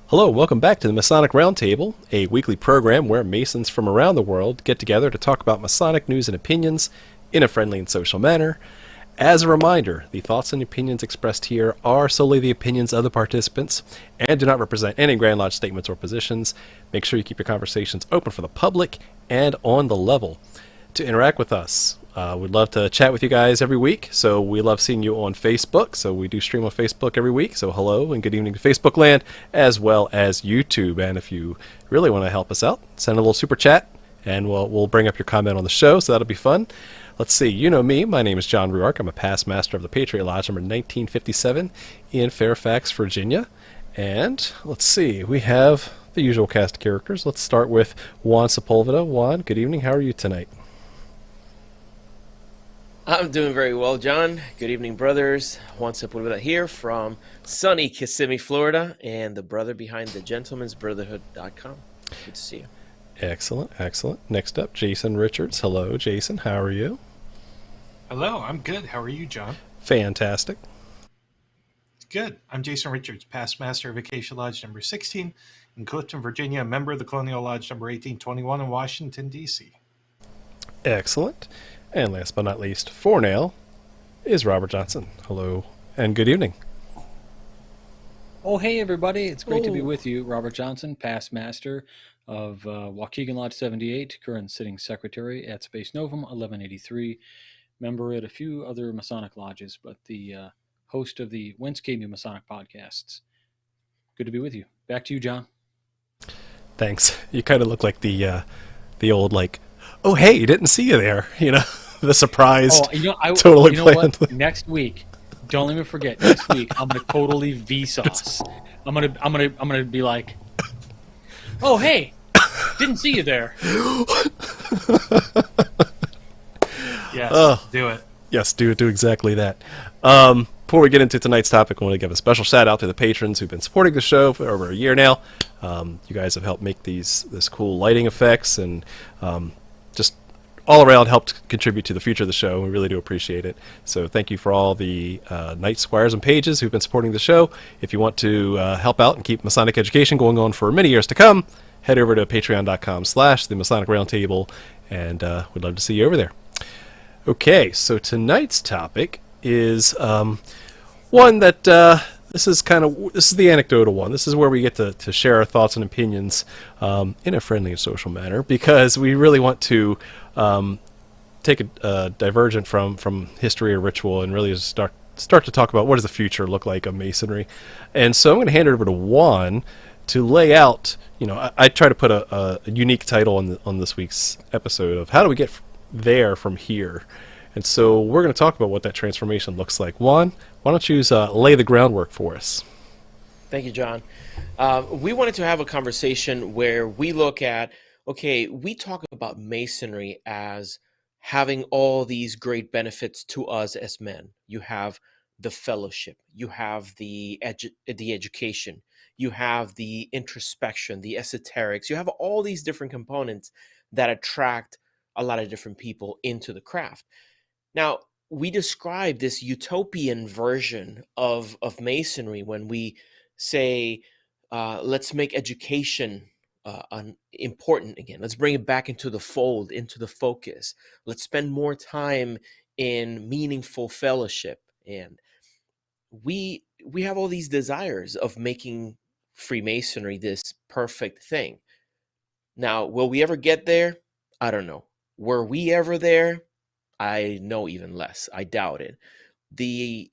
Hello, welcome back to the Masonic Roundtable, a weekly program where Masons from around the world get together to talk about Masonic news and opinions in a friendly and social manner. As a reminder, the thoughts and opinions expressed here are solely the opinions of the participants and do not represent any Grand Lodge statements or positions. Make sure you keep your conversations open for the public and on the level. To interact with us, we'd love to chat with you guys every week. So we love seeing you on Facebook. So we do stream on Facebook every week. So hello and good evening to Facebook land, as well as YouTube. And if you really want to help us out, send a little super chat and we'll bring up your comment on the show. So that'll be fun. Let's see. You know me. My name is John Ruark. I'm a past master of the Patriot Lodge number 1957 in Fairfax, Virginia. And let's see. We have the usual cast of characters. Let's start with Juan Sepulveda. Juan, good evening. How are you tonight? I'm doing very well, John. Good evening, brothers. Juan Sepulveda here from sunny Kissimmee, Florida, and the brother behind the gentleman'sbrotherhood.com. Good to see you. Excellent, excellent. Next up, Jason Richards. Hello, Jason. How are you? Hello, I'm good. How are you, John? Fantastic. Good. I'm Jason Richards, past master of Vacation Lodge number 16 in Clifton, Virginia, a member of the Colonial Lodge number 1821 in Washington, D.C. Excellent. And last but not least, for now, is Robert Johnson. Hello, and good evening. Oh, hey, everybody. It's great to be with you. Robert Johnson, past master of Waukegan Lodge 78, current sitting secretary at Space Novum 1183, member at a few other Masonic lodges, but the host of the Whence Came You Masonic podcasts. Good to be with you. Back to you, John. Thanks. You kind of look like the old, like, oh, hey, didn't see you there. You know, the surprise. Oh, totally you know planned. What? Next week, don't even forget. Next week, I'm gonna totally Vsauce. I'm gonna be like, oh, hey, didn't see you there. Yes, do it. Yes, do exactly that. Before we get into tonight's topic, I want to give a special shout out to the patrons who've been supporting the show for over a year now. You guys have helped make this cool lighting effects and just all around helped contribute to the future of the show. We really do appreciate it. So thank you for all the Knight Squires and Pages who've been supporting the show. If you want to help out and keep Masonic education going on for many years to come, head over to patreon.com/the Masonic Roundtable, and we'd love to see you over there. Okay, so tonight's topic is one that this is the anecdotal one. This is where we get to share our thoughts and opinions in a friendly and social manner, because we really want to take a divergent from history or ritual and really start to talk about what does the future look like of Masonry. And so I'm going to hand it over to Juan to lay out. I try to put a unique title on this week's episode of how do we get there from here. And so we're going to talk about what that transformation looks like. Juan, why don't you lay the groundwork for us? Thank you, John. We wanted to have a conversation where we look at, okay, we talk about Masonry as having all these great benefits to us as men. You have the fellowship, you have the education, you have the introspection, the esoterics, you have all these different components that attract a lot of different people into the craft. Now, we describe this utopian version of Masonry when we say, let's make education important again. Let's bring it back into the fold, into the focus. Let's spend more time in meaningful fellowship. And we have all these desires of making Freemasonry this perfect thing. Now, will we ever get there? I don't know. Were we ever there? I know even less. I doubt it. The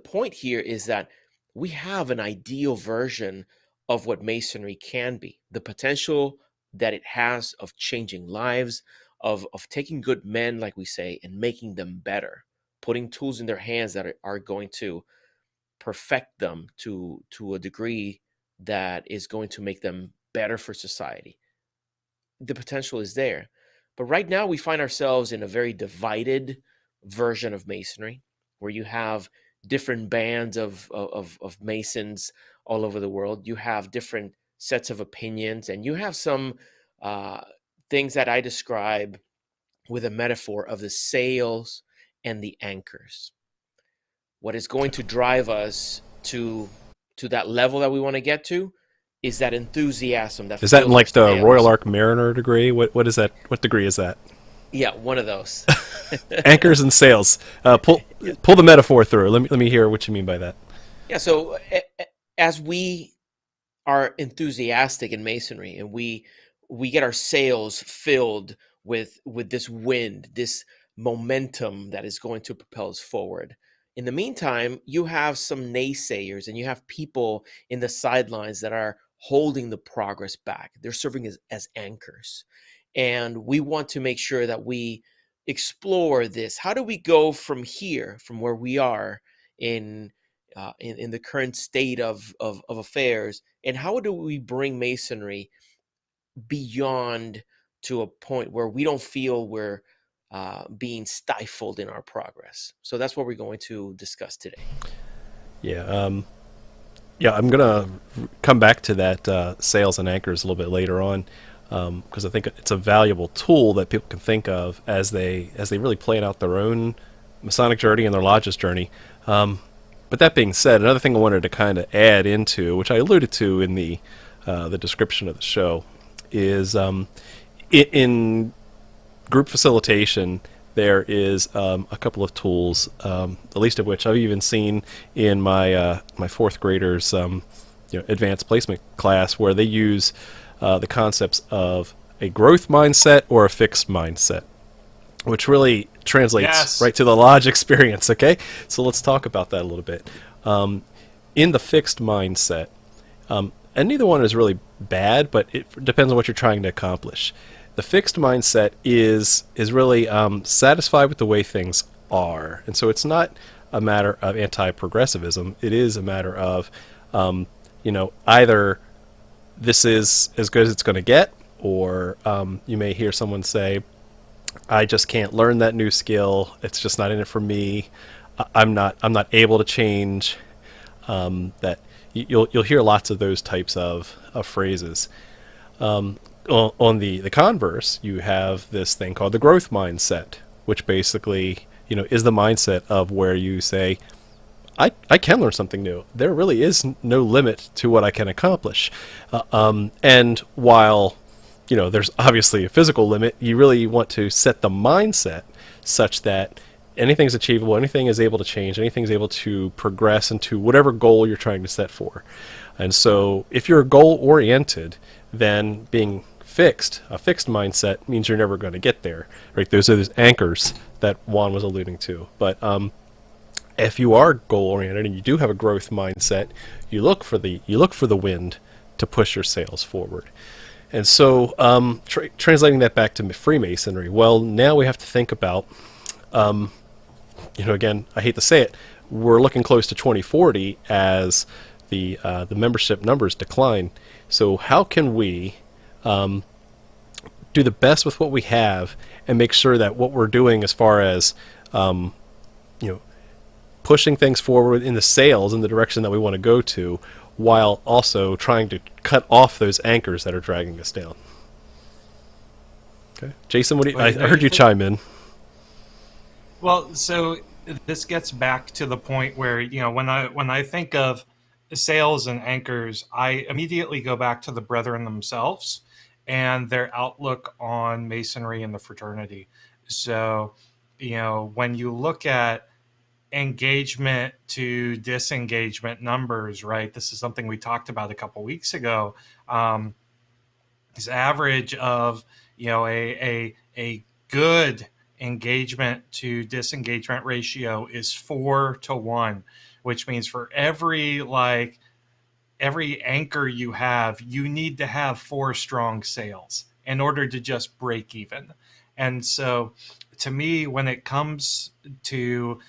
point here is that we have an ideal version of what Masonry can be, the potential that it has of changing lives, of taking good men, like we say, and making them better, putting tools in their hands that are going to perfect them to a degree that is going to make them better for society. The potential is there. But right now we find ourselves in a very divided version of Masonry, where you have different bands of Masons all over the world. You have different sets of opinions, and you have some things that I describe with a metaphor of the sails and the anchors. What is going to drive us to that level that we want to get to is that enthusiasm that Is that in fills our like the Royal sails. Ark Mariner degree? What is that? What degree is that? Yeah, one of those. Anchors and sails. Pull the metaphor through. Let me hear what you mean by that. Yeah, so as we are enthusiastic in masonry and we get our sails filled with this wind, this momentum that is going to propel us forward. In the meantime, you have some naysayers and you have people in the sidelines that are holding the progress back. They're serving as anchors. And we want to make sure that we explore this. How do we go from here, from where we are in the current state of affairs, and how do we bring masonry beyond to a point where we don't feel we're being stifled in our progress? So that's what we're going to discuss today. Yeah. Yeah, I'm gonna come back to that sails and anchors a little bit later on, because I think it's a valuable tool that people can think of as they really plan out their own Masonic journey and their lodge's journey. But that being said, another thing I wanted to kind of add into, which I alluded to in the description of the show, is in group facilitation, there is a couple of tools, the least of which I've even seen in my fourth graders advanced placement class, where they use the concepts of a growth mindset or a fixed mindset, which really translates right to the lodge experience. Okay, so let's talk about that a little bit. In the fixed mindset, and neither one is really bad, but it depends on what you're trying to accomplish. The fixed mindset is really satisfied with the way things are, and so it's not a matter of anti-progressivism. It is a matter of either this is as good as it's going to get, or you may hear someone say, I just can't learn that new skill. It's just not in it for me. I'm not able to change. That you'll hear lots of those types of phrases. On the converse, you have this thing called the growth mindset, which basically is the mindset of where you say, I can learn something new. There really is no limit to what I can accomplish. And while there's obviously a physical limit, you really want to set the mindset such that anything's achievable, anything is able to change, anything's able to progress into whatever goal you're trying to set for. And so if you're goal-oriented, then being a fixed mindset means you're never going to get there, right? Those are those anchors that Juan was alluding to. But if you are goal-oriented and you do have a growth mindset, you look for the wind to push your sails forward. And so translating that back to Freemasonry, well, now we have to think about, again, I hate to say it, we're looking close to 2040 as the membership numbers decline. So how can we do the best with what we have and make sure that what we're doing as far as pushing things forward in the sails in the direction that we want to go to, while also trying to cut off those anchors that are dragging us down. Okay, Jason, I heard you chime in. Well, so this gets back to the point where when I think of sails and anchors, I immediately go back to the brethren themselves and their outlook on masonry and the fraternity. So, when you look at engagement to disengagement numbers, right? This is something we talked about a couple weeks ago. This average of a good engagement to disengagement ratio is 4-to-1, which means for every anchor you have, you need to have 4 strong sails in order to just break even. And so to me, when it comes to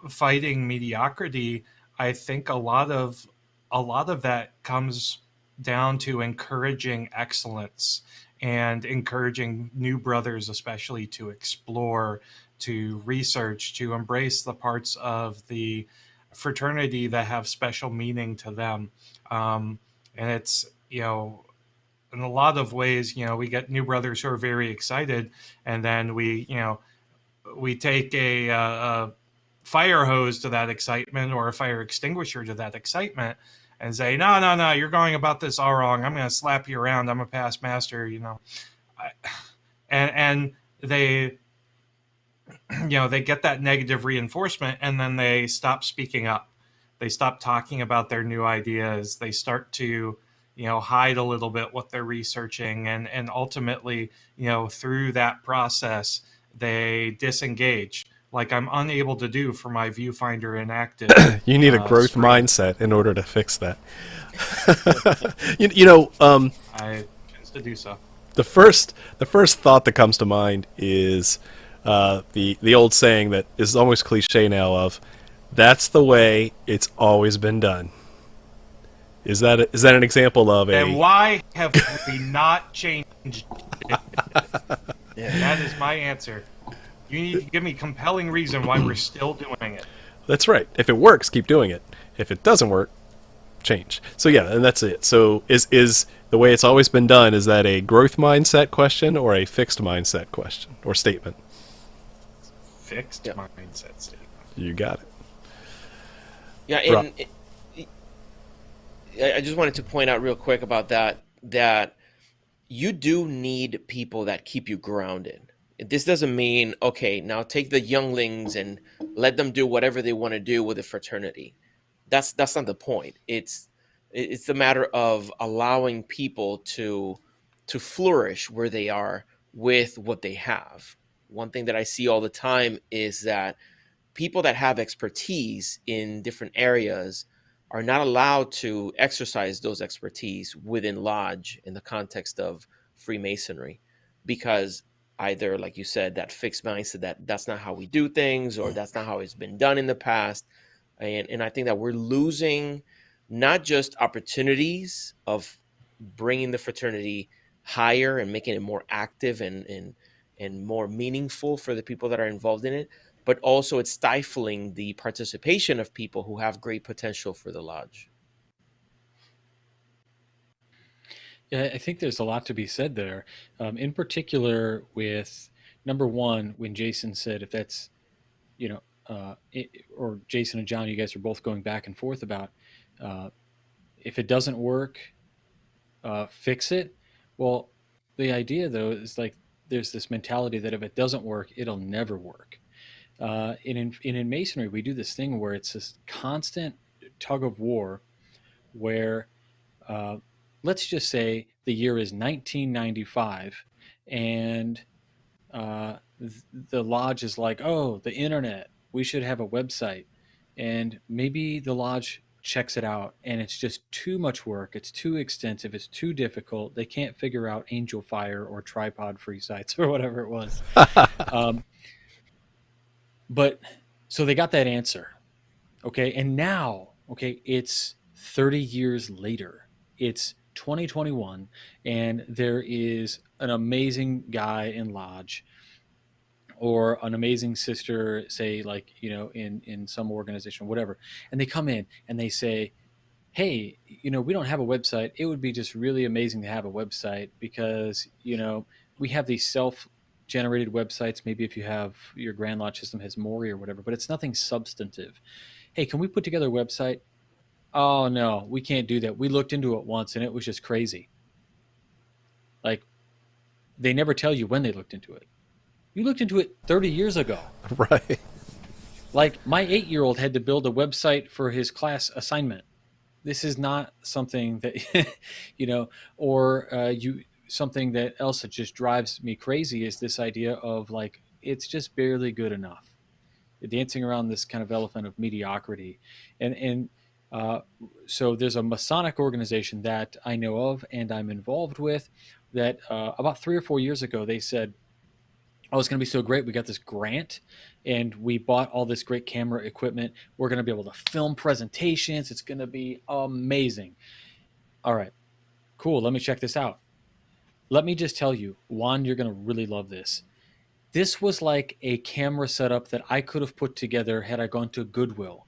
fighting mediocrity, I think a lot of that comes down to encouraging excellence and encouraging new brothers especially to explore, to research, to embrace the parts of the fraternity that have special meaning to them. And it's in a lot of ways, we get new brothers who are very excited, and then we take a fire hose to that excitement or a fire extinguisher to that excitement, and say, no, you're going about this all wrong. I'm going to slap you around. I'm a past master, and they, they get that negative reinforcement, and then they stop speaking up. They stop talking about their new ideas. They start to, hide a little bit what they're researching, and ultimately, through that process, they disengage, like I'm unable to do for my viewfinder inactive. You need a growth screen. mindset in order to fix that. I choose to do so. The first thought that comes to mind is the old saying that is almost cliche now of, "That's the way it's always been done." Is that an example of a? And why have we not changed it? Yeah. That is my answer. You need to give me compelling reason why we're still doing it. That's right. If it works, keep doing it. If it doesn't work, change. So yeah, and that's it. So is the way it's always been done, is that a growth mindset question or a fixed mindset question or statement? Fixed mindset statement. You got it. Yeah, and I just wanted to point out real quick about that you do need people that keep you grounded. This doesn't mean, okay, now take the younglings and let them do whatever they want to do with the fraternity. That's not the point. It's the matter of allowing people to flourish where they are with what they have. One thing that I see all the time is that people that have expertise in different areas are not allowed to exercise those expertise within lodge in the context of Freemasonry, because either, like you said, that fixed mindset that that's not how we do things, or that's not how it's been done in the past. And I think that we're losing not just opportunities of bringing the fraternity higher and making it more active and more meaningful for the people that are involved in it, but also it's stifling the participation of people who have great potential for the lodge. Yeah, I think there's a lot to be said there. In particular, with number one, when Jason said, if that's, or Jason and John, you guys are both going back and forth about, if it doesn't work, fix it. Well, the idea though is like there's this mentality that if it doesn't work, it'll never work. In Masonry, we do this thing where it's this constant tug of war where, let's just say the year is 1995 and the lodge is like, oh, the internet, we should have a website. And maybe the lodge checks it out and it's just too much work. It's too extensive. It's too difficult. They can't figure out Angel Fire or tripod free sites or whatever it was. But so they got that answer. Okay. And now, okay, it's 30 years later. It's 2021 and there is an amazing guy in lodge or an amazing sister, say, like, in some organization, whatever. And they come in and they say, hey, we don't have a website. It would be just really amazing to have a website because, we have these self-generated websites. Maybe if you have your Grand Lodge system has Maury or whatever, but it's nothing substantive. Hey, can we put together a website? Oh, no, we can't do that. We looked into it once and it was just crazy. Like, they never tell you when they looked into it. You looked into it 30 years ago. Right. Like, my 8-year-old had to build a website for his class assignment. This is not something that, something that else that just drives me crazy is this idea of, like, it's just barely good enough. You're dancing around this kind of elephant of mediocrity. And so there's a Masonic organization that I know of and I'm involved with that about 3 or 4 years ago, they said, oh, it's going to be so great. We got this grant and we bought all this great camera equipment. We're going to be able to film presentations. It's going to be amazing. All right, cool. Let me check this out. Let me just tell you, Juan, you're going to really love this. This was like a camera setup that I could have put together had I gone to Goodwill.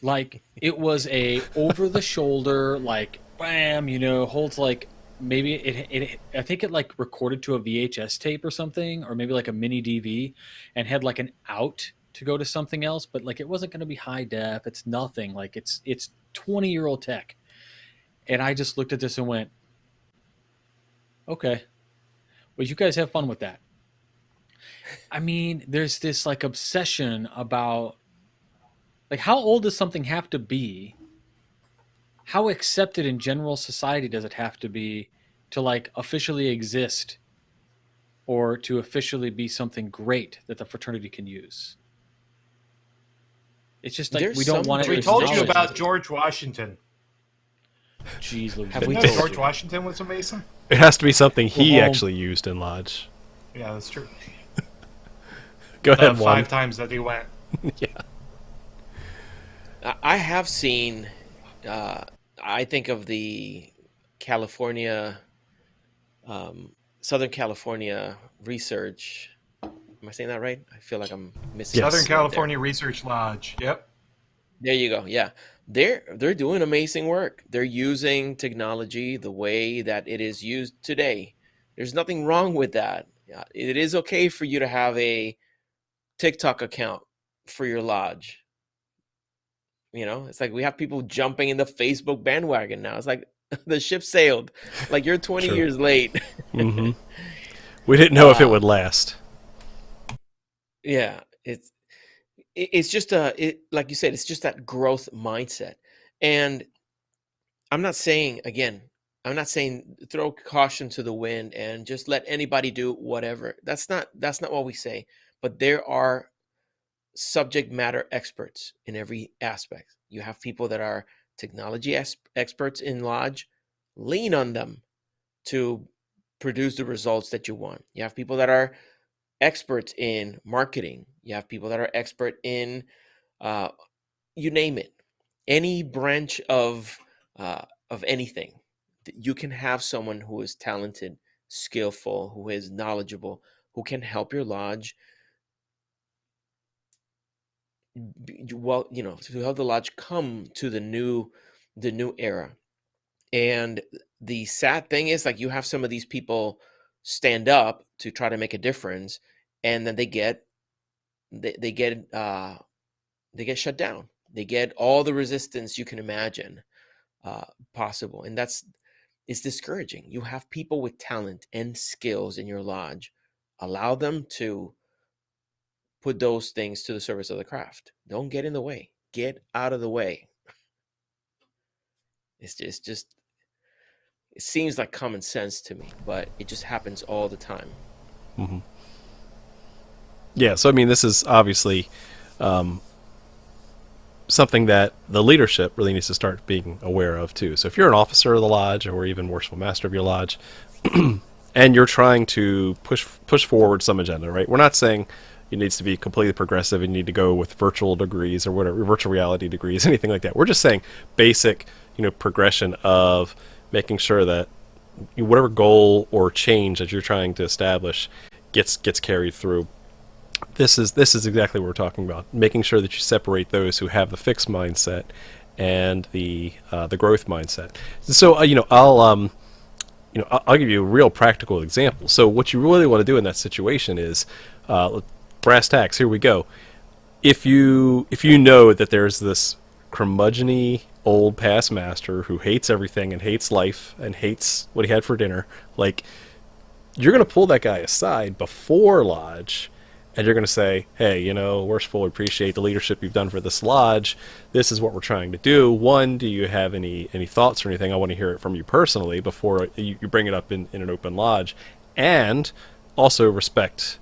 Like, it was a over the shoulder, like, bam, holds like, maybe it I think it like recorded to a VHS tape or something, or maybe like a mini DV and had like an out to go to something else, but like it wasn't going to be high def. It's nothing. Like it's 20-year-old tech. And I just looked at this and went, okay, well, you guys have fun with that. I mean, there's this like obsession about like how old does something have to be? How accepted in general society does it have to be to like officially exist or to officially be something great that the fraternity can use? It's just like There's we don't some want to. We told you acknowledge about it. George Washington. Jeez, Louise. Have You we know told George you? Washington was a Mason? It has to be something he Well, actually used in Lodge. Yeah, that's true. Go The ahead, Juan. 5 times that he went. Yeah. I have seen. I think of the California, Southern California research. Am I saying that right? I feel like I'm missing. Yes. Southern California Research Lodge. Yep. There you go. Yeah, they're doing amazing work. They're using technology the way that it is used today. There's nothing wrong with that. Yeah, it is okay for you to have a TikTok account for your lodge. You know, it's like we have people jumping in the Facebook bandwagon now. It's like the ship sailed. Like you're 20 True. years late. Hmm. We didn't know if it would last. Yeah, it's just like you said, it's just that growth mindset. And I'm not saying throw caution to the wind and just let anybody do whatever. That's not what we say. But there are subject matter experts in every aspect. You have people that are technology experts in Lodge. Lean on them to produce the results that you want. You have people that are experts in marketing. You have people that are expert in you name it, any branch of anything. You can have someone who is talented, skillful, who is knowledgeable, who can help your lodge. Well, to help the lodge come to the new era. And the sad thing is, like, you have some of these people stand up to try to make a difference, and then they get shut down. They get all the resistance you can imagine possible, and it's discouraging. You have people with talent and skills in your lodge. Allow them to put those things to the service of the craft. Don't get in the way. Get out of the way. It's just it seems like common sense to me, but it just happens all the time. Mm-hmm. Yeah, so I mean, this is obviously something that the leadership really needs to start being aware of too. So if you're an officer of the lodge or even worshipful master of your lodge, and you're trying to push forward some agenda, right? We're not saying it needs to be completely progressive and you need to go with virtual degrees or whatever, virtual reality degrees, anything like that. We're just saying basic, progression of making sure that whatever goal or change that you're trying to establish gets carried through. This is exactly what we're talking about. Making sure that you separate those who have the fixed mindset and the growth mindset. So I'll give you a real practical example. So what you really want to do in that situation is brass tacks. Here we go. If you know that there's this curmudgeon-y old past master who hates everything and hates life and hates what he had for dinner, like, you're going to pull that guy aside before lodge, and you're going to say, hey, worshipful, we appreciate the leadership you've done for this lodge. This is what we're trying to do. One, do you have any thoughts or anything? I want to hear it from you personally before you bring it up in an open lodge. And also respect,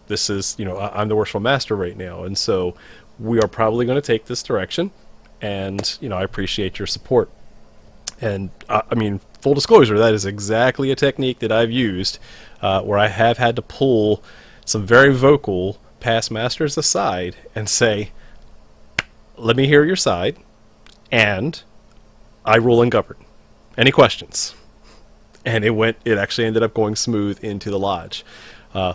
this is, I'm the worshipful master right now, and so we are probably going to take this direction, and, I appreciate your support. And, I mean, full disclosure, that is exactly a technique that I've used where I have had to pull some very vocal past masters aside and say, let me hear your side, and I rule and govern. Any questions? And it actually ended up going smooth into the lodge.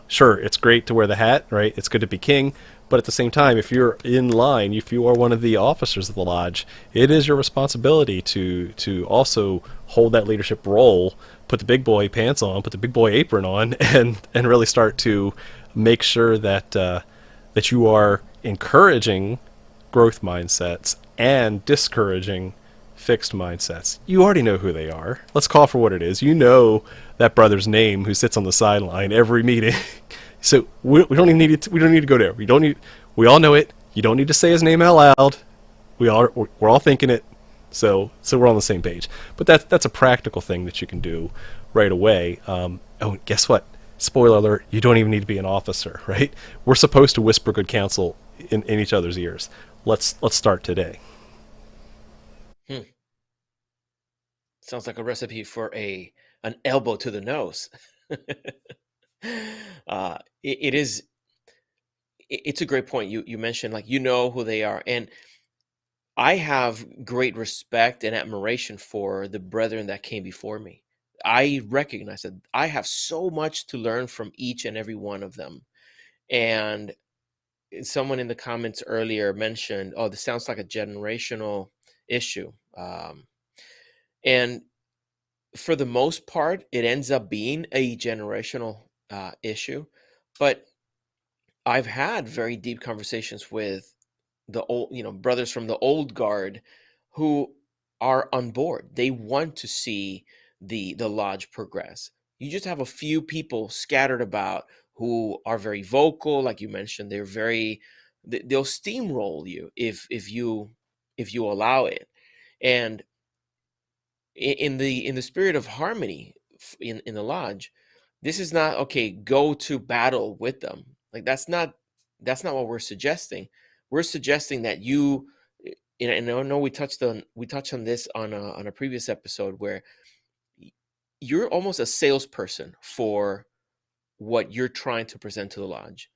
Sure, it's great to wear the hat, right? It's good to be king, but at the same time, if you're in line, if you are one of the officers of the lodge, it is your responsibility to also hold that leadership role, put the big boy pants on, put the big boy apron on, and really start to make sure that that you are encouraging growth mindsets and discouraging fixed mindsets. You already know who they are. Let's call for what it is. You know that brother's name who sits on the sideline every meeting. So we don't even need we don't need to go there. We all know it. You don't need to say his name out loud. We're all thinking it. So we're on the same page. But that's a practical thing that you can do right away. Guess what? Spoiler alert, you don't even need to be an officer, right? We're supposed to whisper good counsel in each other's ears. Let's start today. Sounds like a recipe for an elbow to the nose. It's a great point. You mentioned, like, you know who they are, and I have great respect and admiration for the brethren that came before me. I recognize that I have so much to learn from each and every one of them. And someone in the comments earlier mentioned, "Oh, this sounds like a generational issue," and for the most part, it ends up being a generational issue. But I've had very deep conversations with the old, brothers from the old guard who are on board. They want to see the lodge progress. You just have a few people scattered about who are very vocal, like you mentioned. They'll steamroll you if you allow it. And in the spirit of harmony in the lodge, this is not okay, go to battle with them. Like, that's not what we're suggesting. We're suggesting that and I know we touched on this on a previous episode, where you're almost a salesperson for what you're trying to present to the lodge.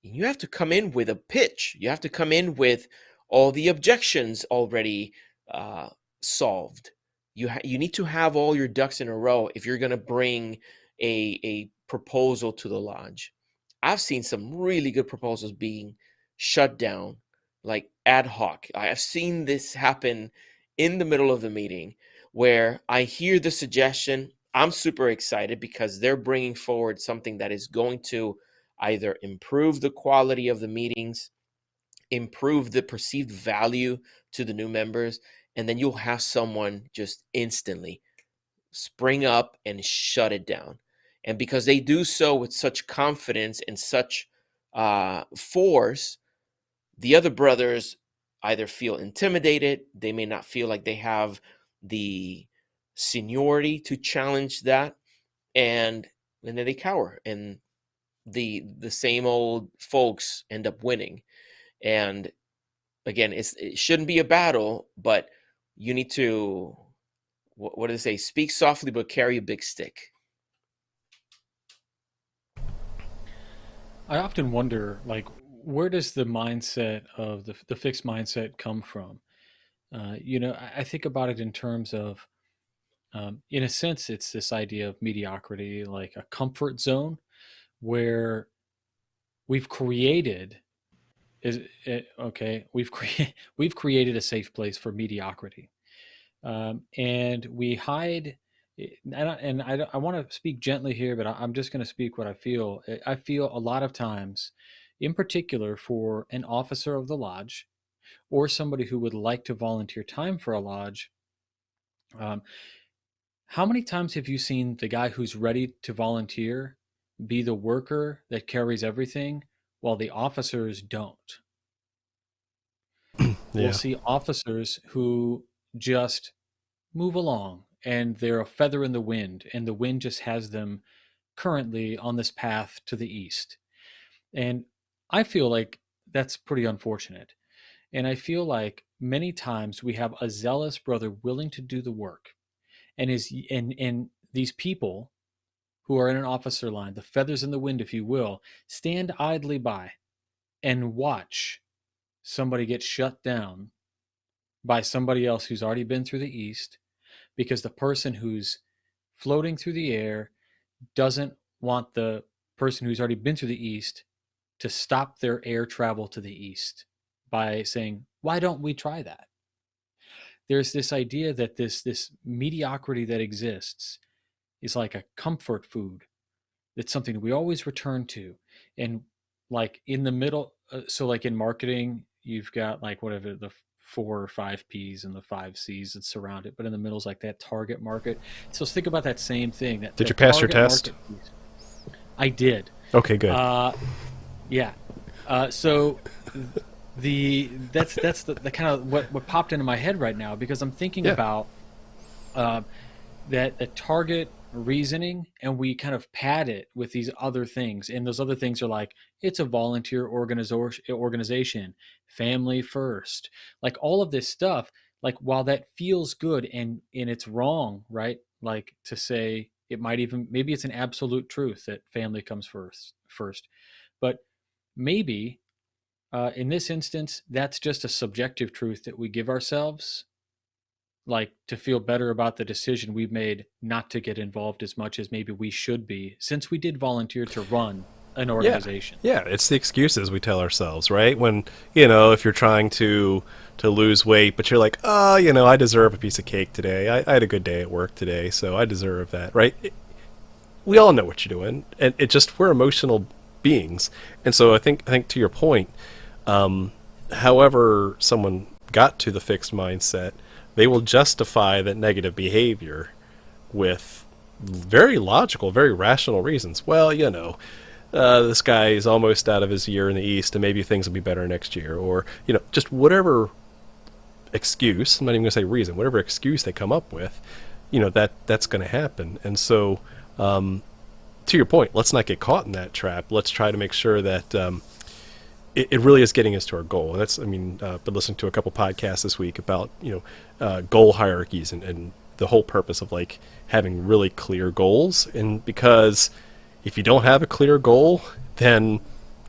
You have to come in with a pitch. You have to come in with all the objections already uh, solved. You need to have all your ducks in a row if you're going to bring a proposal to the lodge. I've seen some really good proposals being shut down, like ad hoc. I have seen this happen in the middle of the meeting, where I hear the suggestion. I'm super excited because they're bringing forward something that is going to either improve the quality of the meetings, improve the perceived value to the new members, and then you'll have someone just instantly spring up and shut it down. And because they do so with such confidence and such force, the other brothers either feel intimidated, they may not feel like they have the seniority to challenge that, and then they cower, and the same old folks end up winning. And again, it shouldn't be a battle, but you need to, what do they say, speak softly but carry a big stick. I often wonder, like, where does the mindset of the fixed mindset come from? I think about it in terms of, in a sense, it's this idea of mediocrity, like a comfort zone where we've created is it, okay we've created a safe place for mediocrity, and we hide. I want to speak gently here, but I'm just going to speak what I feel. I feel a lot of times, in particular for an officer of the lodge or somebody who would like to volunteer time for a lodge, um, how many times have you seen the guy who's ready to volunteer be the worker that carries everything while the officers don't? We'll Yeah. see officers who just move along and they're a feather in the wind, and the wind just has them currently on this path to the east. And I feel like that's pretty unfortunate. And I feel like many times we have a zealous brother willing to do the work, and these people who are in an officer line, the feathers in the wind, if you will, stand idly by and watch somebody get shut down by somebody else who's already been through the east, because the person who's floating through the air doesn't want the person who's already been through the east to stop their air travel to the east by saying, why don't we try that? There's this idea that this mediocrity that exists is like a comfort food. It's something we always return to. And like in the middle, so like in marketing, you've got like whatever the 4 or 5 P's and the 5 C's that surround it, but in the middle is like that target market. So let's think about that same thing. Did you That pass your target test? market piece. I did. Okay, good. Yeah. So that's the kind of what popped into my head right now, because I'm thinking about that target reasoning, and we kind of pad it with these other things, and those other things are like, it's a volunteer organization, family first, like all of this stuff. Like, while that feels good and it's wrong, right? Like, to say it might even, maybe it's an absolute truth that family comes first, but maybe in this instance that's just a subjective truth that we give ourselves, like to feel better about the decision we made not to get involved as much as maybe we should be, since we did volunteer to run an organization. Yeah, it's the excuses we tell ourselves, right? When, if you're trying to lose weight, but you're like, oh, I deserve a piece of cake today. I had a good day at work today, so I deserve that, right? We all know what you're doing, and we're emotional beings. And so I think to your point, however someone got to the fixed mindset, they will justify that negative behavior with very logical, very rational reasons. Well, this guy is almost out of his year in the East, and maybe things will be better next year. Or, just whatever excuse, I'm not even going to say reason, whatever excuse they come up with, that's going to happen. And so, to your point, let's not get caught in that trap. Let's try to make sure that it really is getting us to our goal. And that's, been listening to a couple podcasts this week about, goal hierarchies and the whole purpose of like having really clear goals. And because if you don't have a clear goal, then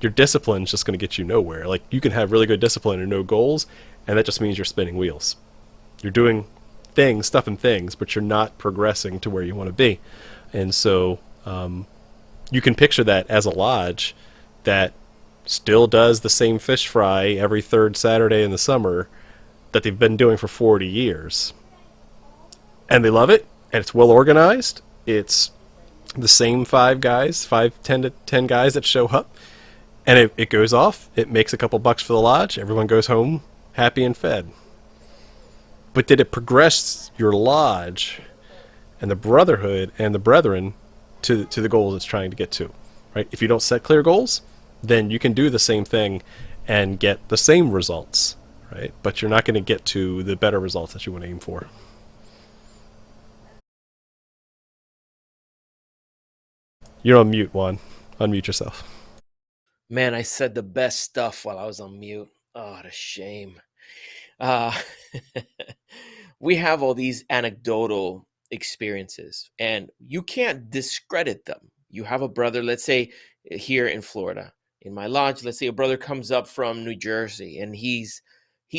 your discipline is just going to get you nowhere. Like, you can have really good discipline and no goals, and that just means you're spinning wheels. You're doing stuff and things, but you're not progressing to where you want to be. And so you can picture that as a lodge that still does the same fish fry every third Saturday in the summer that they've been doing for 40 years. And they love it, and it's well organized. It's the same 10 to 10 guys that show up, and it goes off. It makes a couple bucks for the lodge. Everyone goes home happy and fed. But did it progress your lodge and the brotherhood and the brethren to the goals it's trying to get to, right? If you don't set clear goals, then you can do the same thing and get the same results, right? But you're not going to get to the better results that you want to aim for. You're on mute, Juan. Unmute yourself. Man, I said the best stuff while I was on mute. Oh, what a shame. We have all these anecdotal experiences, and you can't discredit them. You have a brother, let's say here in Florida, in my lodge, let's say a brother comes up from New Jersey, and he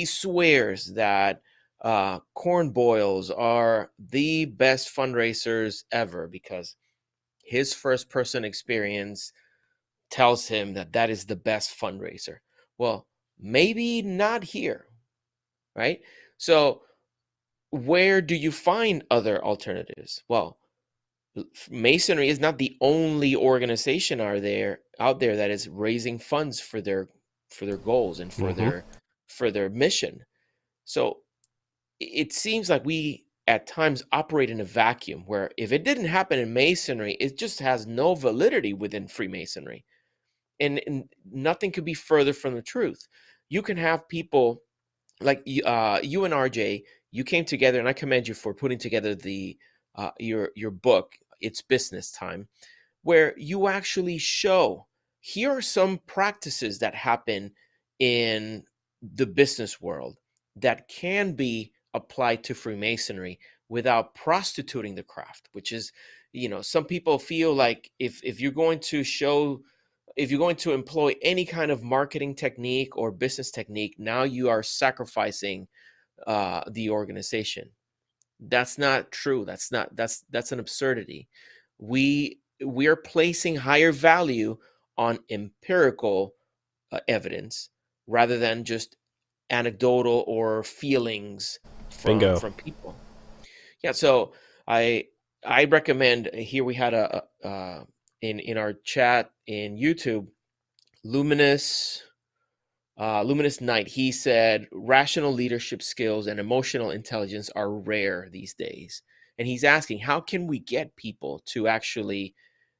swears that corn boils are the best fundraisers ever because his first person experience tells him that is the best fundraiser. Well, maybe not here, right? So where do you find other alternatives? Well, Masonry is not the only organization out there that is raising funds for their goals and for their mission. So it seems like we at times operate in a vacuum where if it didn't happen in Masonry, it just has no validity within Freemasonry. And nothing could be further from the truth. You can have people like you and RJ, you came together, and I commend you for putting together the your book, It's Business Time, where you actually show here are some practices that happen in the business world that can be applied to Freemasonry without prostituting the craft, which is, some people feel like if you're going to employ any kind of marketing technique or business technique, now you are sacrificing the organization. That's not true. That's an absurdity. We are placing higher value on empirical evidence rather than just anecdotal or feelings Bingo. from people. Yeah. So I recommend, here we had in our chat in YouTube, Luminous Luminous Knight, he said rational leadership skills and emotional intelligence are rare these days. And he's asking, how can we get people to actually,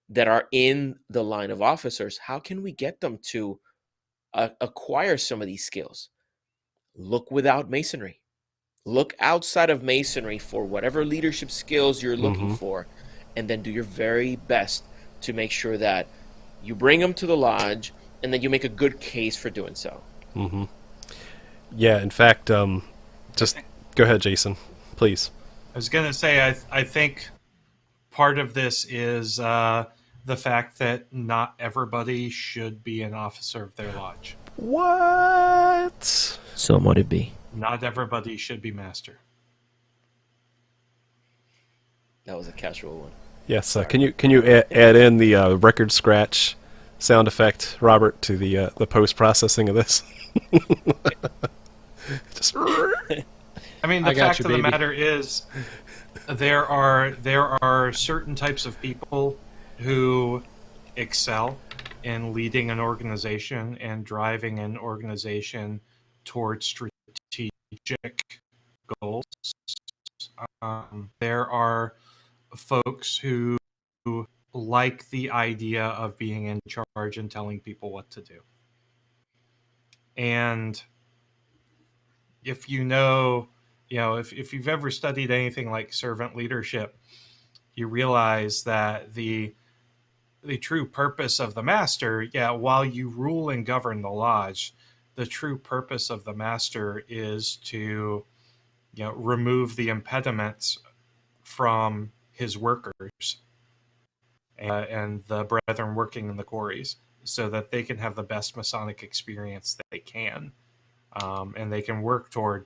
that are in the line of officers, how can we get them to acquire some of these skills? Look without Masonry. Look outside of Masonry for whatever leadership skills you're looking for, and then do your very best to make sure that you bring them to the lodge, and then you make a good case for doing so. Yeah, in fact, just go ahead, Jason, please. I was going to say, I think part of this is the fact that not everybody should be an officer of their lodge. What? So might it be. Not everybody should be master. That was a casual one. Yes. Can you add in the record scratch sound effect, Robert, to the post processing of this? Just. I mean, the fact of the matter is, there are certain types of people who excel in leading an organization and driving an organization towards strategic goals. There are folks who like the idea of being in charge and telling people what to do. And if you know, if you've ever studied anything like servant leadership, you realize that the true purpose of the master, while you rule and govern the lodge, the true purpose of the master is to, remove the impediments from his workers and the brethren working in the quarries, so that they can have the best Masonic experience that they can, and they can work toward,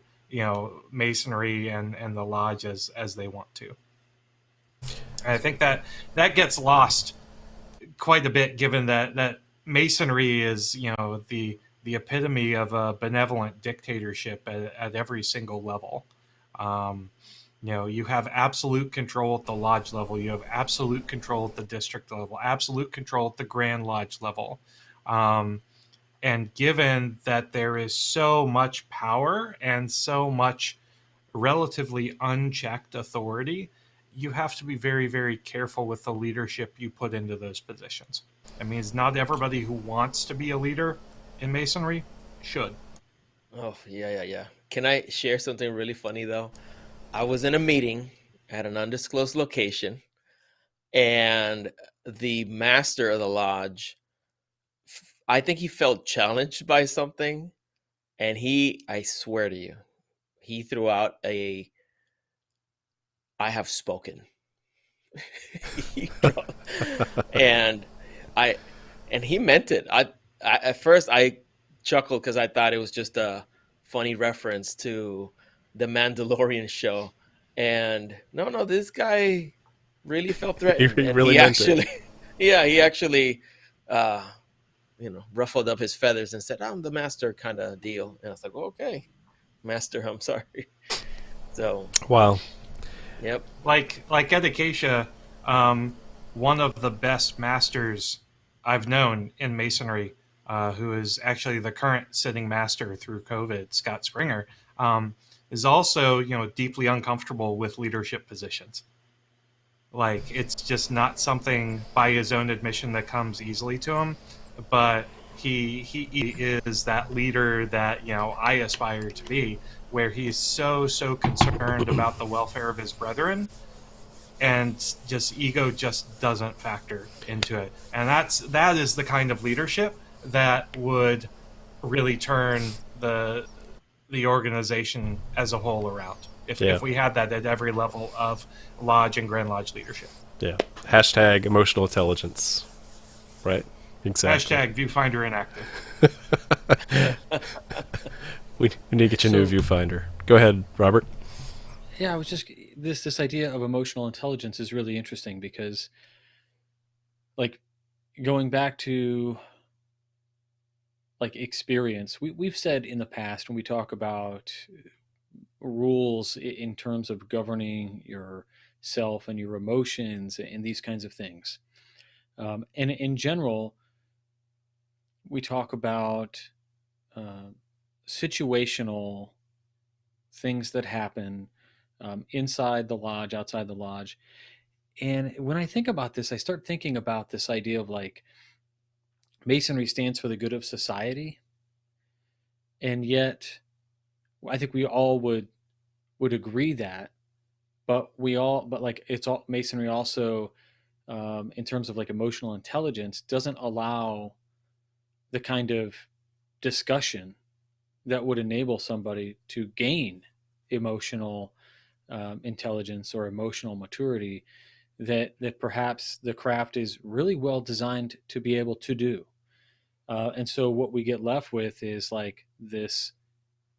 Masonry and the lodge as they want to. And I think that gets lost quite a bit, given that Masonry is, the epitome of a benevolent dictatorship at every single level. You have absolute control at the lodge level. You have absolute control at the district level, absolute control at the Grand Lodge level. And given that there is so much power and so much relatively unchecked authority, you have to be very, very careful with the leadership you put into those positions. I mean, it's not everybody who wants to be a leader in Masonry should. Oh, yeah. Can I share something really funny, though? I was in a meeting at an undisclosed location, and the master of the lodge, I think he felt challenged by something, and I swear to you, he threw out I have spoken. and he meant it. I at first I chuckled because I thought it was just a funny reference to the Mandalorian show, and no, this guy really felt threatened. He really meant it. Yeah, he actually ruffled up his feathers and said, "I'm the master," kind of deal. And I was like, oh, "Okay, master, I'm sorry." So wow. Yep. Like at Acacia, one of the best masters I've known in Masonry, who is actually the current sitting master through COVID, Scott Springer, is also, deeply uncomfortable with leadership positions. Like, it's just not something, by his own admission, that comes easily to him. But he is that leader that, I aspire to be, where he's so concerned about the welfare of his brethren, and ego just doesn't factor into it. And that is the kind of leadership that would really turn the organization as a whole around if we had that at every level of lodge and Grand Lodge leadership. Yeah. Hashtag emotional intelligence. Right? Exactly. Hashtag viewfinder inactive. We need to get you a new viewfinder. Go ahead, Robert. Yeah, I was just this idea of emotional intelligence is really interesting because, like, going back to like experience, we've said in the past when we talk about rules in terms of governing yourself and your emotions and these kinds of things, and in general, we talk about situational things that happen inside the lodge, outside the lodge. And when I think about this, I start thinking about this idea of like Masonry stands for the good of society, and yet I think we all would agree that, but like it's all Masonry also, in terms of like emotional intelligence, doesn't allow the kind of discussion that would enable somebody to gain emotional intelligence or emotional maturity that perhaps the craft is really well designed to be able to do. And so what we get left with is like this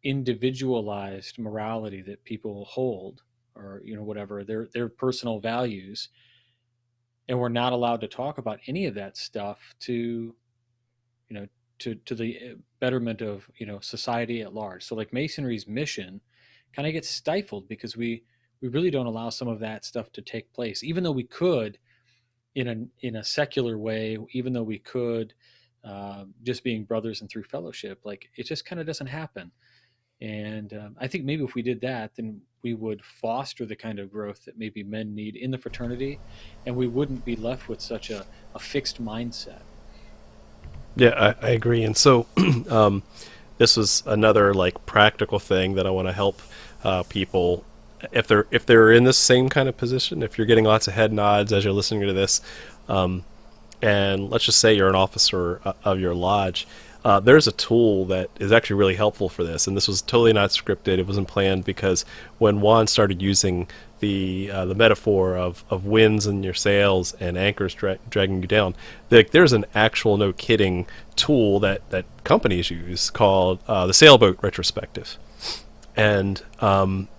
individualized morality that people hold, or whatever their personal values, and we're not allowed to talk about any of that stuff to you know to the betterment of society at large. So like Masonry's mission kind of gets stifled because we really don't allow some of that stuff to take place, even though we could in a secular way, even though we could, just being brothers and through fellowship. Like it just kind of doesn't happen. And I think maybe if we did that, then we would foster the kind of growth that maybe men need in the fraternity, and we wouldn't be left with such a fixed mindset. Yeah, I agree. And so this was another like practical thing that I want to help people if they're in this same kind of position. If you're getting lots of head nods as you're listening to this, and let's just say you're an officer of your lodge, there's a tool that is actually really helpful for this. And this was totally not scripted. It wasn't planned, because when Juan started using the metaphor of winds in your sails and anchors dragging you down, there's an actual, no kidding, tool that companies use called the sailboat retrospective. And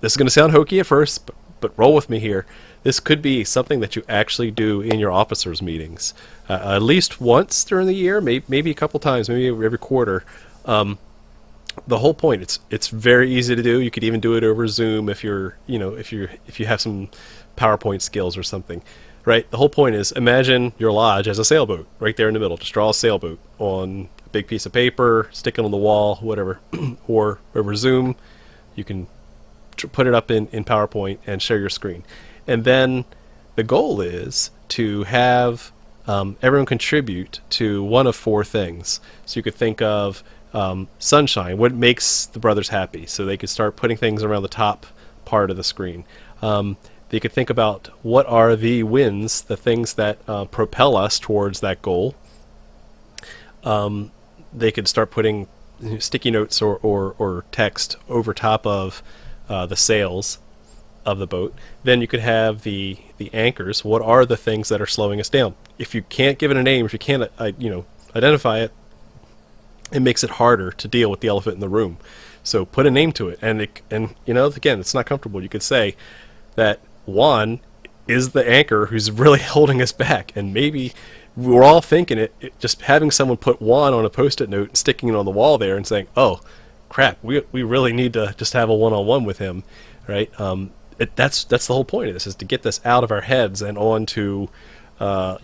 this is going to sound hokey at first, but roll with me here. This could be something that you actually do in your officers' meetings, at least once during the year, maybe a couple times, maybe every quarter. The whole point, it's very easy to do. You could even do it over Zoom if you have some PowerPoint skills or something, right? The whole point is, imagine your lodge as a sailboat right there in the middle. Just draw a sailboat on a big piece of paper, stick it on the wall, whatever, or over Zoom. You can put it up in PowerPoint and share your screen. And then the goal is to have everyone contribute to one of four things. So you could think of sunshine, what makes the brothers happy. So they could start putting things around the top part of the screen. They could think about what are the wins, the things that propel us towards that goal. They could start putting sticky notes or text over top of the sails of the boat. Then you could have the anchors. What are the things that are slowing us down? If you can't give it a name, if you can't identify it, it makes it harder to deal with the elephant in the room. So put a name to it. And again, it's not comfortable. You could say that Juan is the anchor who's really holding us back, and maybe we're all thinking it just having someone put Juan on a post-it note and sticking it on the wall there and saying, oh crap, we really need to just have a one-on-one with him, right? That's the whole point of this, is to get this out of our heads and onto a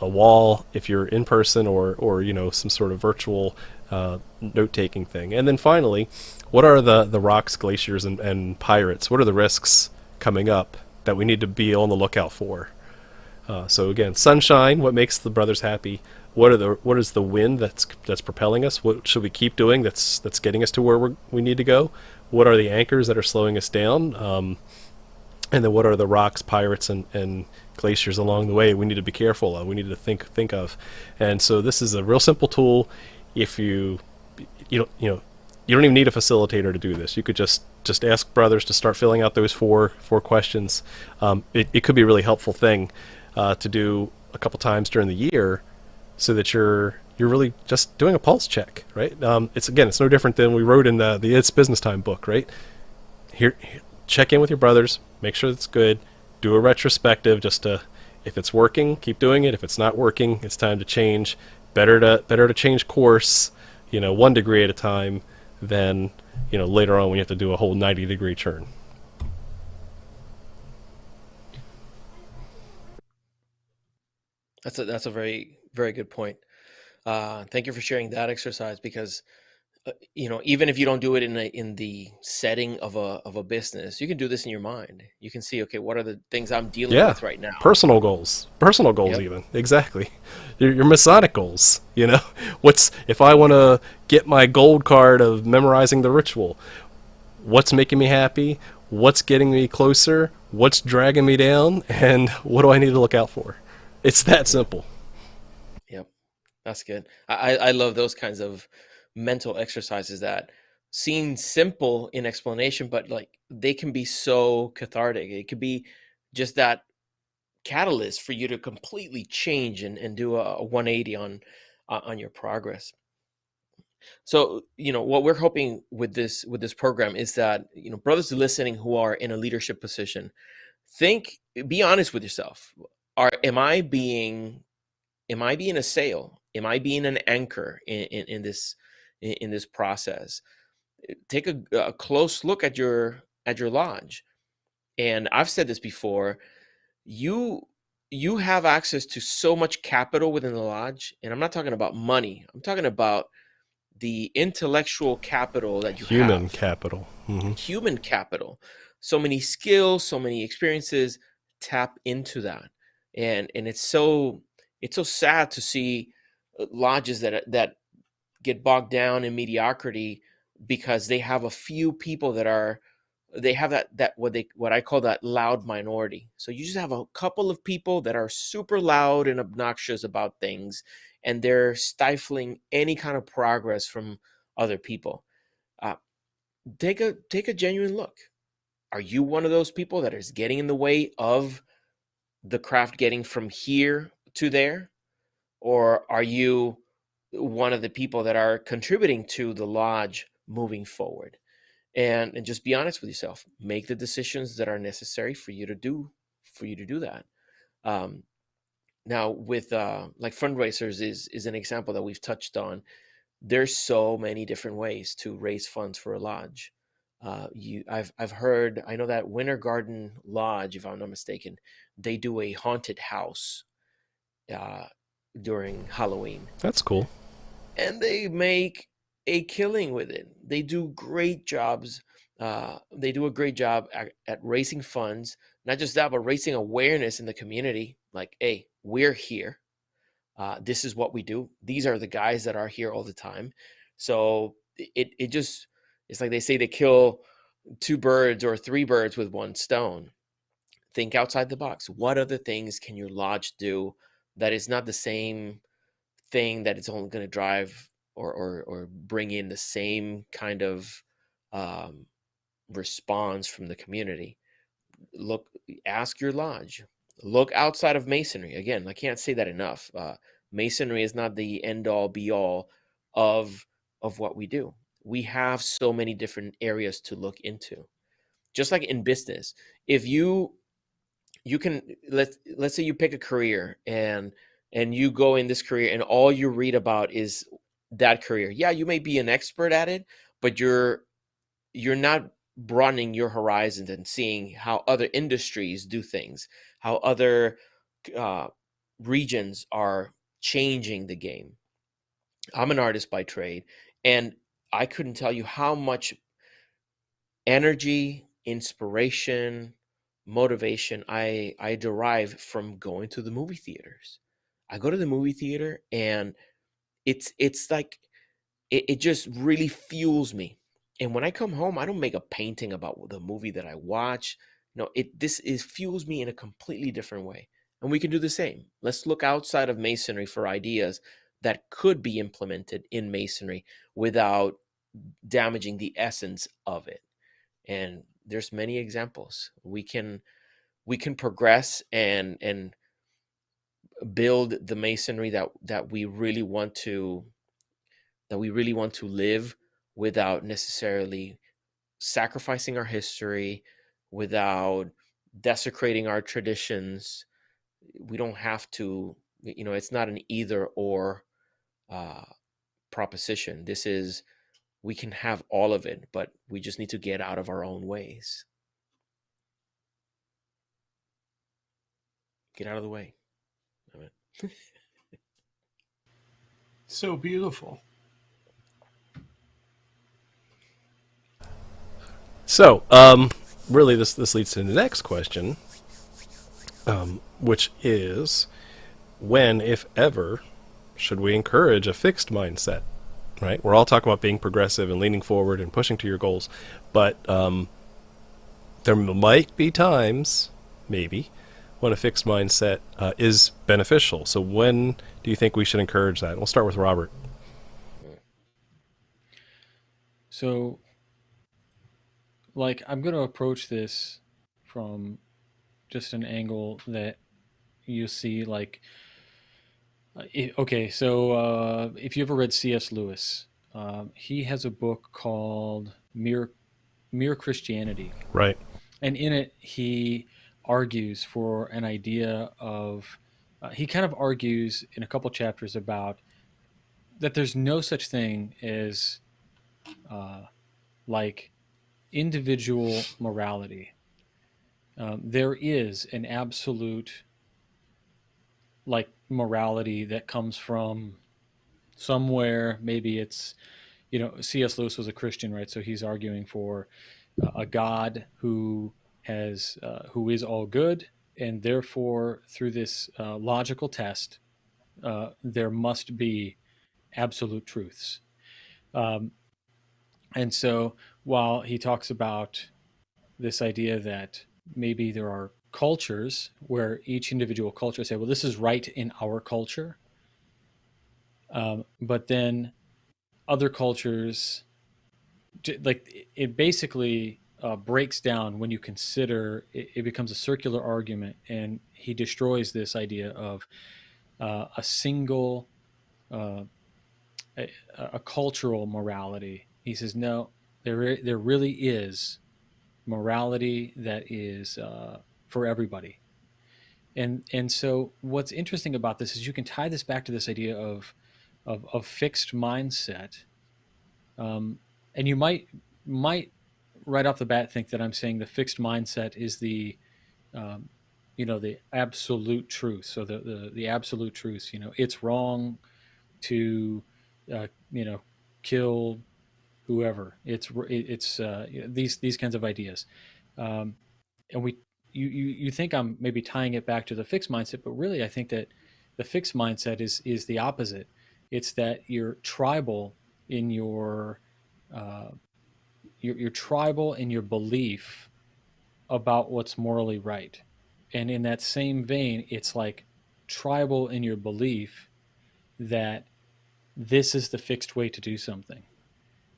wall if you're in person, or some sort of virtual note-taking thing. And then finally, what are the rocks, glaciers, and pirates? What are the risks coming up that we need to be on the lookout for? So again, sunshine, what makes the brothers happy? What is the wind that's propelling us? What should we keep doing that's getting us to where we need to go? What are the anchors that are slowing us down? And then what are the rocks, pirates, and glaciers along the way we need to be careful of, we need to think of? And so this is a real simple tool. If you don't even need a facilitator to do this. You could just ask brothers to start filling out those four questions. It could be a really helpful thing to do a couple times during the year, so that you're really just doing a pulse check, right? It's no different than we wrote in the It's Business Time book, right? Here, check in with your brothers, make sure it's good, do a retrospective, just to, if it's working, keep doing it. If it's not working, it's time to change. Better to change course, 1 degree at a time, than later on when you have to do a whole 90-degree turn. That's a very, very good point. Thank you for sharing that exercise, because even if you don't do it in the setting of a business, you can do this in your mind. You can see, okay, what are the things I'm dealing Yeah, with right now? personal goals, Yep. even exactly. Your Masonic goals. You know, what's if I want to get my gold card of memorizing the ritual? What's making me happy? What's getting me closer? What's dragging me down? And what do I need to look out for? It's that Yep. simple. Yep. That's good. I love those kinds of mental exercises that seem simple in explanation, but like they can be so cathartic. It could be just that catalyst for you to completely change and do a 180 on your progress. So, what we're hoping with this program is that, brothers listening who are in a leadership position, be honest with yourself. Am I being a sail? Am I being an anchor in this process? Take a close look at your lodge. And I've said this before. You have access to so much capital within the lodge, and I'm not talking about money. I'm talking about the intellectual capital that you Human have, capital. human capital, so many skills, so many experiences. Tap into that. And it's so sad to see lodges that get bogged down in mediocrity because they have a few people they have that what I call that loud minority. So you just have a couple of people that are super loud and obnoxious about things, and they're stifling any kind of progress from other people. uh, take a genuine look. Are you one of those people that is getting in the way of the craft getting from here to there? Or are you one of the people that are contributing to the lodge moving forward? And just be honest with yourself. Make the decisions that are necessary for you to do that. Um, Now, with like fundraisers is an example that we've touched on. There's so many different ways to raise funds for a lodge. I've heard. I know that Winter Garden Lodge, if I'm not mistaken, they do a haunted house uh, during Halloween, That's cool. and they make a killing with it. They do great jobs. They do a great job at raising funds. Not just that, but raising awareness in the community. Like, hey, we're here. This is what we do. These are the guys that are here all the time. So it's like they say, they kill two birds or three birds with one stone. Think outside the box. What other things can your lodge do that is not the same thing, that it's only going to drive or bring in the same kind of um, response from the community? Look, ask your lodge. Look outside of masonry. Again, I can't say that enough. Masonry is not the end all be all of what we do. We have so many different areas to look into. Just like in business, if you can, let's say you pick a career, and you go in this career and all you read about is that career. Yeah, you may be an expert at it, but you're not broadening your horizons and seeing how other industries do things, how other uh, regions are changing the game. I'm an artist by trade, and I couldn't tell you how much energy, inspiration, motivation I derive from going to the movie theaters. I go to the movie theater, and it's like it just really fuels me. And when I come home, I don't make a painting about the movie that I watch. No, this is fuels me in a completely different way. And we can do the same. Let's look outside of masonry for ideas that could be implemented in masonry without damaging the essence of it. And there's many examples. We can progress and build the masonry that we really want to live, without necessarily sacrificing our history, without desecrating our traditions. We don't have to, it's not an either or uh, proposition. We can have all of it, but we just need to get out of our own ways. Get out of the way. Damn it. So beautiful. So, really, this leads to the next question, which is, when, if ever, should we encourage a fixed mindset? Right? We're all talking about being progressive and leaning forward and pushing to your goals, but there might be times, maybe, when a fixed mindset is beneficial. So when do you think we should encourage that? We'll start with Robert. So, like, I'm going to approach this from just an angle that you see, like, okay, so if you ever read C.S. Lewis, he has a book called Mere Christianity. Right. And in it, he argues for an idea of, he kind of argues in a couple chapters about that there's no such thing as uh, like individual morality. There is an absolute like morality that comes from somewhere. Maybe it's, C.S. Lewis was a Christian, right? So he's arguing for a God who is all good, and therefore through this logical test, there must be absolute truths. Um, and so while he talks about this idea that maybe there are cultures where each individual culture say, well, this is right in our culture, but then other cultures, like it basically breaks down when you consider it becomes a circular argument, and he destroys this idea of a single uh, a, a cultural morality. He says no, there really is morality that is for everybody. And so what's interesting about this is you can tie this back to this idea of fixed mindset. And you might right off the bat think that I'm saying the fixed mindset is um, the absolute truth. So the absolute truth, it's wrong to kill whoever. It's these kinds of ideas, um, and you think I'm maybe tying it back to the fixed mindset, but really I think that the fixed mindset is the opposite. It's that you're tribal in uh, you're tribal in your belief about what's morally right, and in that same vein, it's like tribal in your belief that this is the fixed way to do something,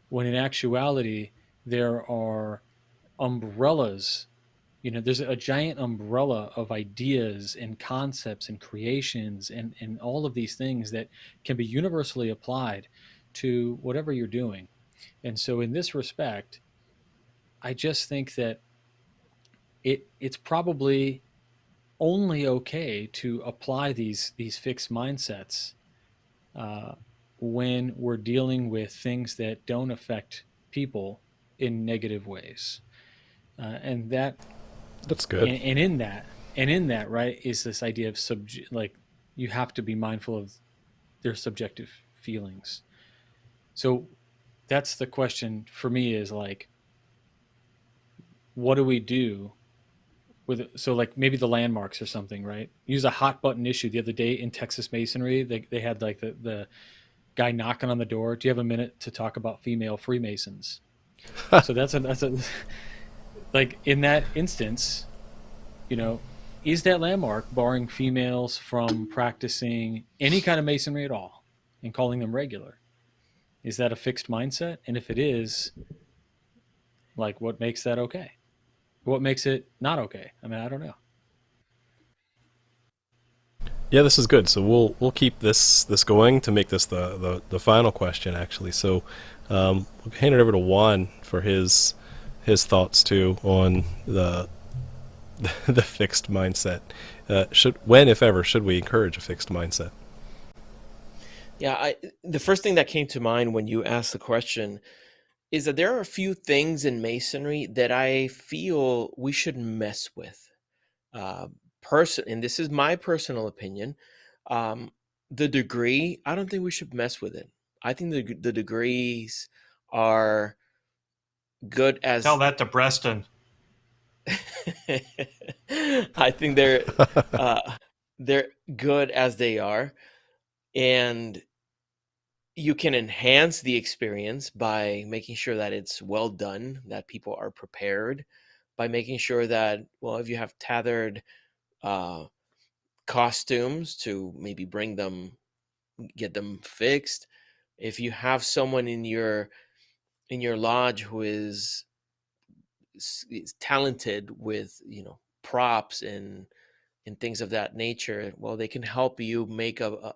when in actuality there are umbrellas. There's a giant umbrella of ideas and concepts and creations and all of these things that can be universally applied to whatever you're doing. And so in this respect, I just think that it's probably only okay to apply these fixed mindsets uh, when we're dealing with things that don't affect people in negative ways. And that That's good. and in that right is this idea of like you have to be mindful of their subjective feelings. So that's the question for me, is like, what do we do with it? So like maybe the landmarks or something, right? Use a hot button issue the other day in Texas Masonry. They had like the guy knocking on the door. Do you have a minute to talk about female Freemasons? So that's a like in that instance, you know, is that landmark barring females from practicing any kind of masonry at all and calling them regular? Is that a fixed mindset? And if it is, like, what makes that okay? What makes it not okay? I mean, I don't know. Yeah, this is good. So we'll keep this going to make this the final question, actually. So we'll hand it over to Juan for his thoughts too on the fixed mindset. When, if ever, should we encourage a fixed mindset? Yeah, the first thing that came to mind when you asked the question is that there are a few things in masonry that I feel we should mess with. And this is my personal opinion. Um, the degree, I don't think we should mess with it. I think the degrees are good Tell as that to Preston. I think they're good as they are, and you can enhance the experience by making sure that it's well done, that people are prepared, by making sure that, well, if you have tethered uh, costumes, to maybe bring them, get them fixed. If you have someone in your lodge who is talented with, props and things of that nature, well, they can help you make a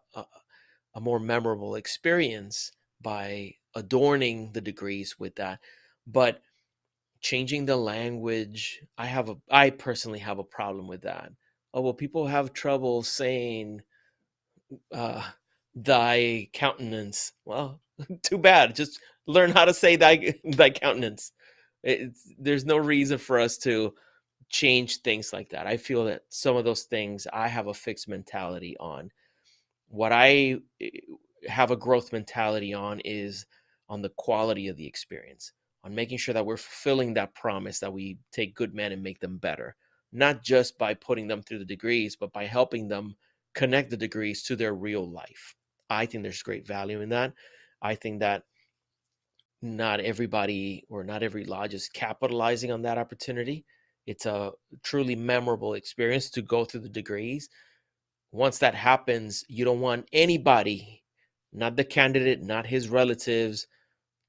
more memorable experience by adorning the degrees with that. But changing the language, I personally have a problem with that. Oh, well, people have trouble saying uh thy countenance. Well, too bad. Just learn how to say thy countenance. There's no reason for us to change things like that. I feel that some of those things I have a fixed mentality on. What I have a growth mentality on is on the quality of the experience, on making sure that we're fulfilling that promise that we take good men and make them better, not just by putting them through the degrees, but by helping them connect the degrees to their real life. I think there's great value in that. I think that not everybody or not every lodge is capitalizing on that opportunity. It's a truly memorable experience to go through the degrees. Once that happens, you don't want anybody, not the candidate, not his relatives,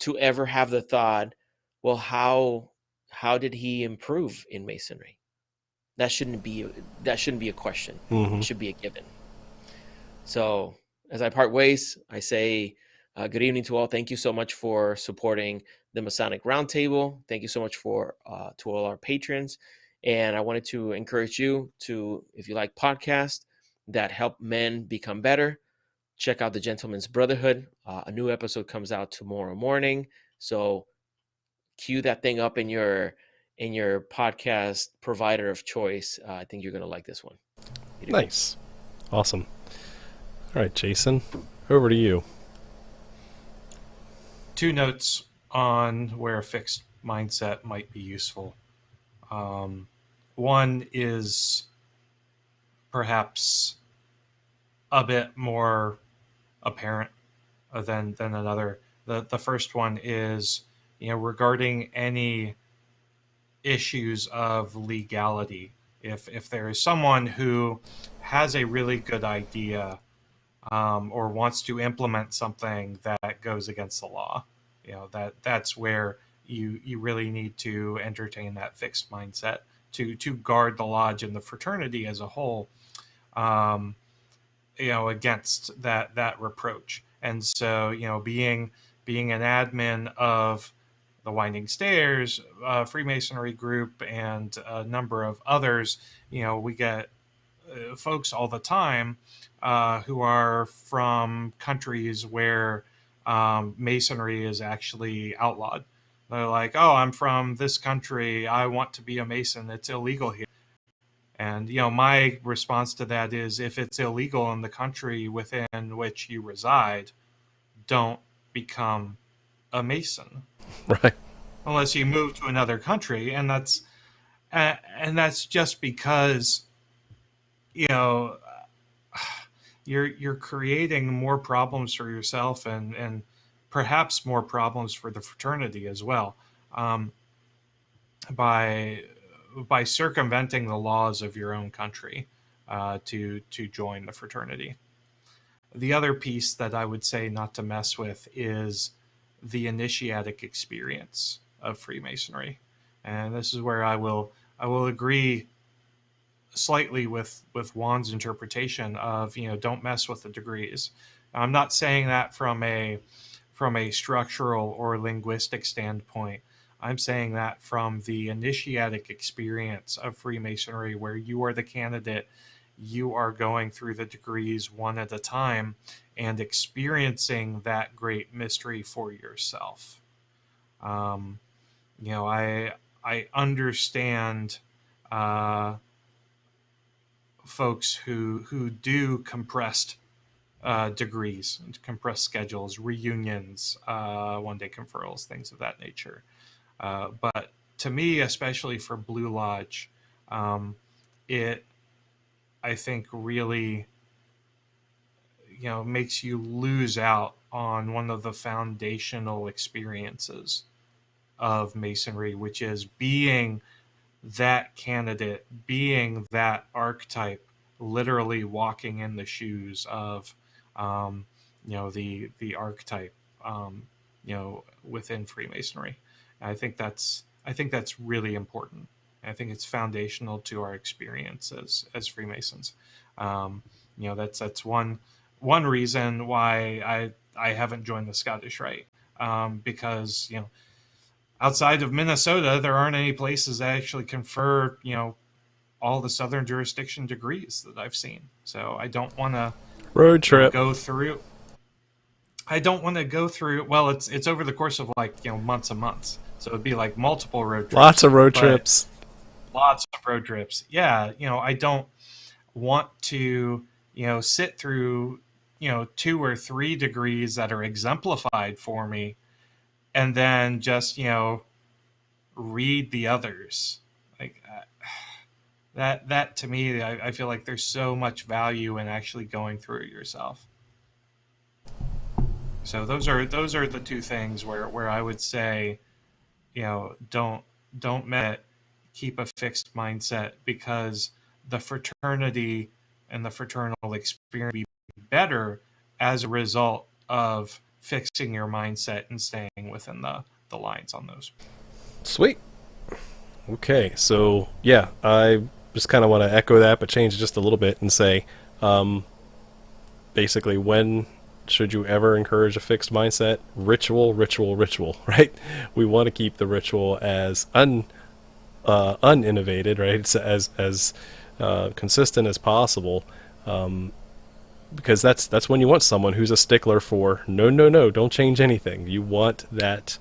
to ever have the thought, well, how did he improve in masonry? That shouldn't be a question. Hmm. It should be a given. So, as I part ways, I say good evening to all. Thank you so much for supporting the Masonic Roundtable. Thank you so much for to all our patrons. And I wanted to encourage you to, if you like podcasts that help men become better, check out the Gentleman's Brotherhood. A new episode comes out tomorrow morning, so cue that thing up in your podcast provider of choice. I think you're gonna like this one. Nice. Awesome. All right, Jason, over to you. 2 notes on where a fixed mindset might be useful. One is perhaps a bit more apparent than another. The first one is, regarding any issues of legality. If there is someone who has a really good idea, or wants to implement something that goes against the law, that's where you really need to entertain that fixed mindset to guard the lodge and the fraternity as a whole, um, against that reproach. And so, being an admin of the Winding Stairs, Freemasonry group, and a number of others, we get folks all the time who are from countries where masonry is actually outlawed. They're like, "Oh, I'm from this country. I want to be a mason. It's illegal here." And my response to that is, if it's illegal in the country within which you reside, don't become a mason Right. unless you move to another country, and that's just because you know you're creating more problems for yourself, and perhaps more problems for the fraternity as well, um, by circumventing the laws of your own country to join the fraternity. The other piece that I would say not to mess with is the initiatic experience of Freemasonry, and this is where I will agree slightly with Juan's interpretation of, don't mess with the degrees. I'm not saying that from a structural or linguistic standpoint. I'm saying that from the initiatic experience of Freemasonry, where you are the candidate, you are going through the degrees one at a time and experiencing that great mystery for yourself. Um, I understand uh, folks who do compressed degrees, compressed schedules, reunions, 1 day conferrals, things of that nature. But to me, especially for Blue Lodge, it, I think, really, makes you lose out on one of the foundational experiences of Masonry, which is being that candidate, being that archetype, literally walking in the shoes of, the archetype, within Freemasonry. And I think that's really important. I think it's foundational to our experience as Freemasons. That's one reason why I haven't joined the Scottish Rite, because outside of Minnesota, there aren't any places that actually confer, all the Southern jurisdiction degrees that I've seen. So I don't want to Road trip. go through. I don't want to go through. Well, it's over the course of months and months. So it'd be like multiple road trips. Lots of road trips. Lots of road trips. Yeah, I don't want to, sit through, 2 or 3 degrees that are exemplified for me, and then just read the others. Like that to me, I feel like there's so much value in actually going through it yourself. So those are the 2 things where I would say, don't keep a fixed mindset, because the fraternity and the fraternal experience will be better as a result of fixing your mindset and staying within the lines on those. Sweet. Okay, so yeah, I just kind of want to echo that, but change it just a little bit and say, basically, when should you ever encourage a fixed mindset? Ritual, right? We want to keep the ritual as uninnovated, right? It's as consistent as possible, because that's when you want someone who's a stickler for no, don't change anything. You want that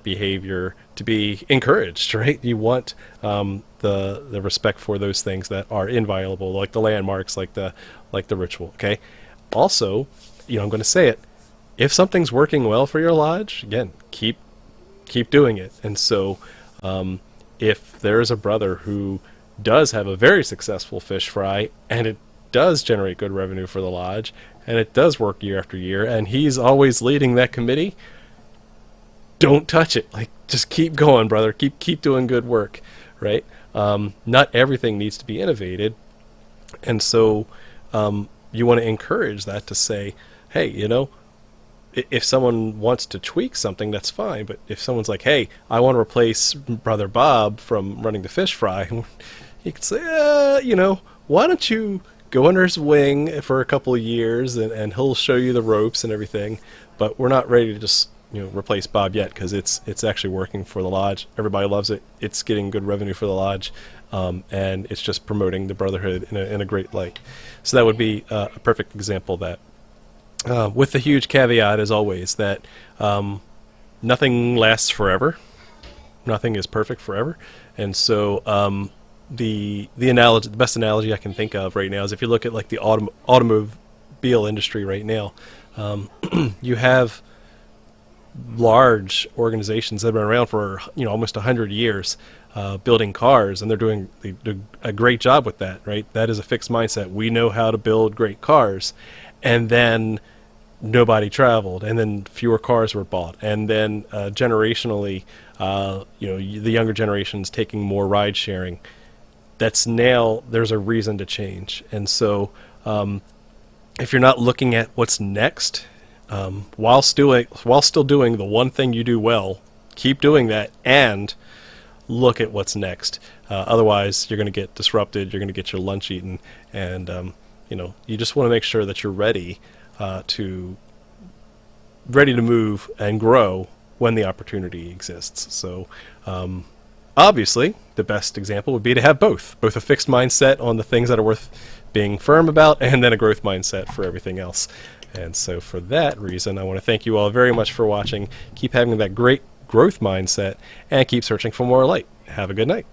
behavior to be encouraged, right? You want the respect for those things that are inviolable, like the landmarks, like the ritual. Okay. Also, I'm going to say it. If something's working well for your lodge, again, keep doing it. And so, if there is a brother who does have a very successful fish fry, and it does generate good revenue for the lodge, and it does work year after year, and he's always leading that committee, don't touch it. Like, just keep going, brother. Keep doing good work, right? Not everything needs to be innovated, and so you want to encourage that, to say, hey, if someone wants to tweak something, that's fine. But if someone's like, hey, I want to replace Brother Bob from running the fish fry, you could say, why don't you go under his wing for a couple of years, and he'll show you the ropes and everything. But we're not ready to just replace Bob yet, because it's actually working for the lodge. Everybody loves it. It's getting good revenue for the lodge, and it's just promoting the brotherhood in a great light. So that would be a perfect example of that. With the huge caveat, as always, that nothing lasts forever. Nothing is perfect forever. And so the best analogy I can think of right now is if you look at like the automobile industry right now, you have large organizations that have been around for almost 100 years, building cars, and they do a great job with that, right? That is a fixed mindset. We know how to build great cars, and then nobody traveled, and then fewer cars were bought, and then generationally, the younger generation's taking more ride sharing. That's now, there's a reason to change. And so if you're not looking at what's next, while still doing the one thing you do well, keep doing that and look at what's next. Otherwise, you're going to get disrupted. You're going to get your lunch eaten, and you just want to make sure that you're ready to move and grow when the opportunity exists. So, obviously, the best example would be to have both a fixed mindset on the things that are worth being firm about, and then a growth mindset for everything else. And so for that reason, I want to thank you all very much for watching. Keep having that great growth mindset, and keep searching for more light. Have a good night.